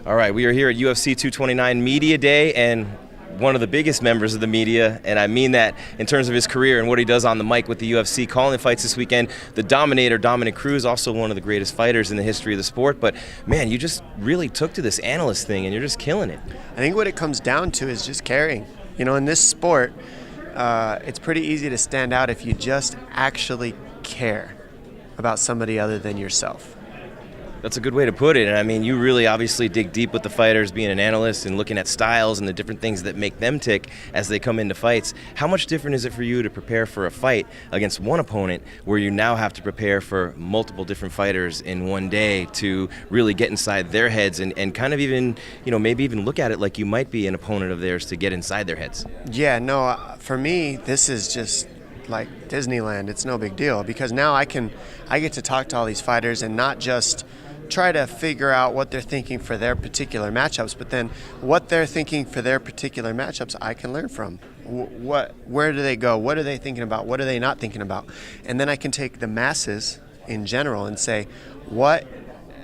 All right, we are here at UFC 229 Media Day, and one of the biggest members of the media, and I mean that in terms of his career and what he does on the mic with the UFC, calling the fights this weekend, the Dominator, Dominick Cruz, also one of the greatest fighters in the history of the sport. But, man, you just really took to this analyst thing, and you're just killing it. I think what it comes down to is just caring. You know, in this sport, it's pretty easy to stand out if you just actually care about somebody other than yourself. That's a good way to put it. And I mean, you really obviously dig deep with the fighters, being an analyst and looking at styles and the different things that make them tick as they come into fights. How much different is it for you to prepare for a fight against one opponent where you now have to prepare for multiple different fighters in one day to really get inside their heads and kind of even, you know, maybe even look at it like you might be an opponent of theirs to get inside their heads? Yeah, no, for me, this is just like Disneyland. It's no big deal because now I get to talk to all these fighters and not just try to figure out what they're thinking for their particular matchups, but then what they're thinking for their particular matchups I can learn from. Where do they go? What are they thinking about? What are they not thinking about? And then I can take the masses in general and say, what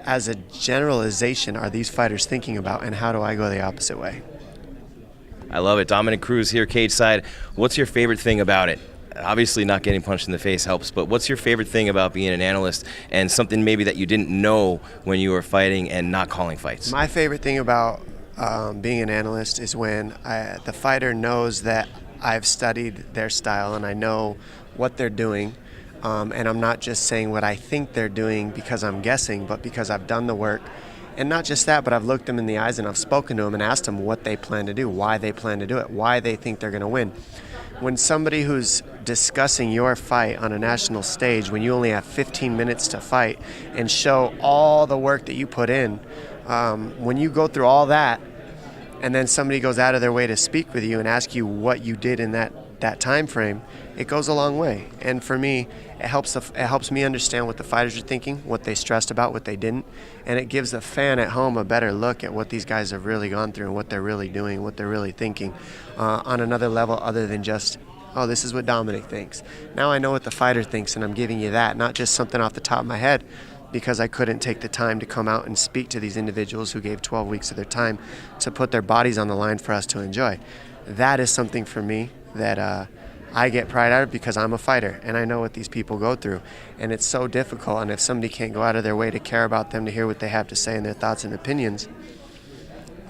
as a generalization are these fighters thinking about, and how do I go the opposite way? I love it. Dominick Cruz here, cage side. What's your favorite thing about it? Obviously not getting punched in the face helps, but what's your favorite thing about being an analyst and something maybe that you didn't know when you were fighting and not calling fights? My favorite thing about being an analyst is when the fighter knows that I've studied their style and I know what they're doing, and I'm not just saying what I think they're doing because I'm guessing, but because I've done the work. And not just that, but I've looked them in the eyes and I've spoken to them and asked them what they plan to do, why they plan to do it, why they think they're going to win. When somebody who's discussing your fight on a national stage, when you only have 15 minutes to fight and show all the work that you put in, when you go through all that and then somebody goes out of their way to speak with you and ask you what you did in that time frame, it goes a long way. And for me, it helps me understand what the fighters are thinking, what they stressed about, what they didn't, and it gives the fan at home a better look at what these guys have really gone through and what they're really doing, what they're really thinking on another level other than just, oh, this is what Dominick thinks. Now I know what the fighter thinks, and I'm giving you that, not just something off the top of my head, because I couldn't take the time to come out and speak to these individuals who gave 12 weeks of their time to put their bodies on the line for us to enjoy. That is something for me that I get pride out of because I'm a fighter and I know what these people go through, and it's so difficult. And if somebody can't go out of their way to care about them, to hear what they have to say and their thoughts and opinions,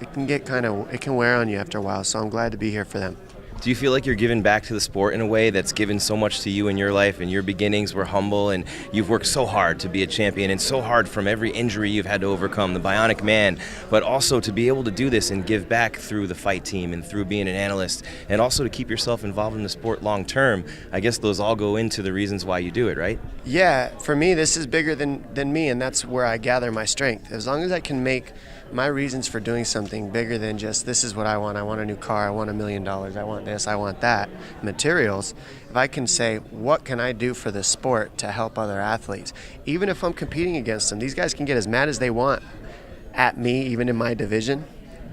it can wear on you after a while. So I'm glad to be here for them. Do you feel like you're giving back to the sport in a way that's given so much to you in your life, and your beginnings were humble, and you've worked so hard to be a champion and so hard from every injury you've had to overcome, the bionic man, but also to be able to do this and give back through the fight team and through being an analyst, and also to keep yourself involved in the sport long term? I guess those all go into the reasons why you do it, right? Yeah, for me, this is bigger than me, and that's where I gather my strength. As long as I can make my reasons for doing something bigger than just, this is what I want a new car, I want $1 million, I want this, I want that, materials, if I can say, what can I do for the sport to help other athletes? Even if I'm competing against them, these guys can get as mad as they want at me, even in my division,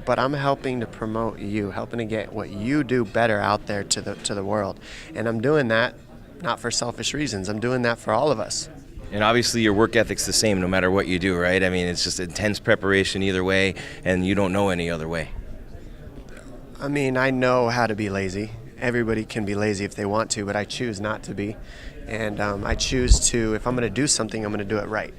but I'm helping to promote you, helping to get what you do better out there to the world. And I'm doing that not for selfish reasons, I'm doing that for all of us. And obviously your work ethic's the same no matter what you do, right? I mean, it's just intense preparation either way, and you don't know any other way. I mean, I know how to be lazy. Everybody can be lazy if they want to, but I choose not to be. And I choose to, if I'm going to do something, I'm going to do it right.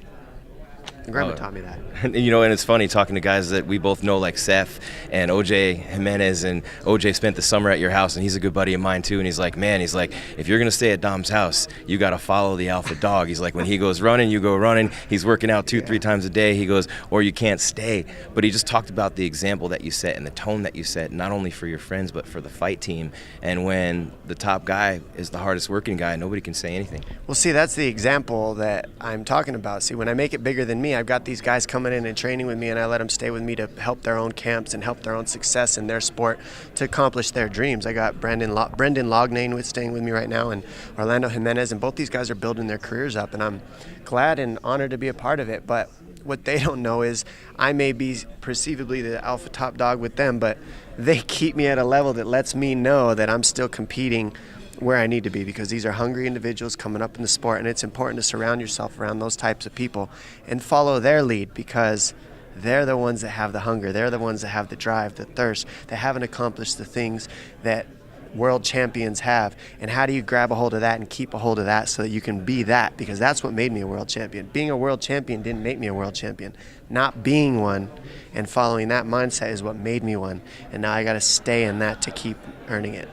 Grandma taught me that. You know, and it's funny talking to guys that we both know, like Seth and OJ Jimenez, and OJ spent the summer at your house, and he's a good buddy of mine too, and he's like, man, if you're going to stay at Dom's house, you got to follow the alpha dog. He's like, when he goes running, you go running. He's working out 2-3 times a day. He goes, or you can't stay. But he just talked about the example that you set and the tone that you set, not only for your friends, but for the fight team. And when the top guy is the hardest working guy, nobody can say anything. Well, see, that's the example that I'm talking about. See, when I make it bigger than me, I've got these guys coming in and training with me, and I let them stay with me to help their own camps and help their own success in their sport to accomplish their dreams. I got Brendan Loughnane staying with me right now, and Orlando Jimenez, and both these guys are building their careers up, and I'm glad and honored to be a part of it. But what they don't know is I may be perceivably the alpha top dog with them, but they keep me at a level that lets me know that I'm still competing where I need to be, because these are hungry individuals coming up in the sport, and it's important to surround yourself around those types of people and follow their lead, because they're the ones that have the hunger. They're the ones that have the drive, the thirst. They haven't accomplished the things that world champions have. And how do you grab a hold of that and keep a hold of that so that you can be that? Because that's what made me a world champion. Being a world champion didn't make me a world champion. Not being one and following that mindset is what made me one. And now I got to stay in that to keep earning it.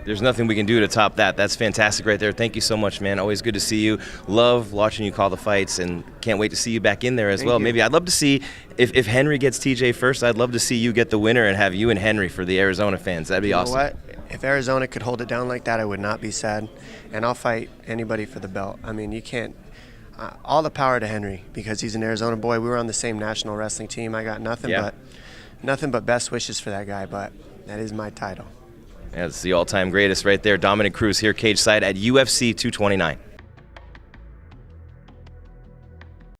There's nothing we can do to top that. That's fantastic right there. Thank you so much, man. Always good to see you. Love watching you call the fights, and can't wait to see you back in there as well. Maybe I'd love to see, if Henry gets TJ first, I'd love to see you get the winner and have you and Henry for the Arizona fans. That'd be awesome. You know what? If Arizona could hold it down like that, I would not be sad. And I'll fight anybody for the belt. I mean, you can't. All the power to Henry because he's an Arizona boy. We were on the same national wrestling team. I got nothing but best wishes for that guy. But that is my title. Yeah, it's the all-time greatest right there. Dominick Cruz here, cage side at UFC 229.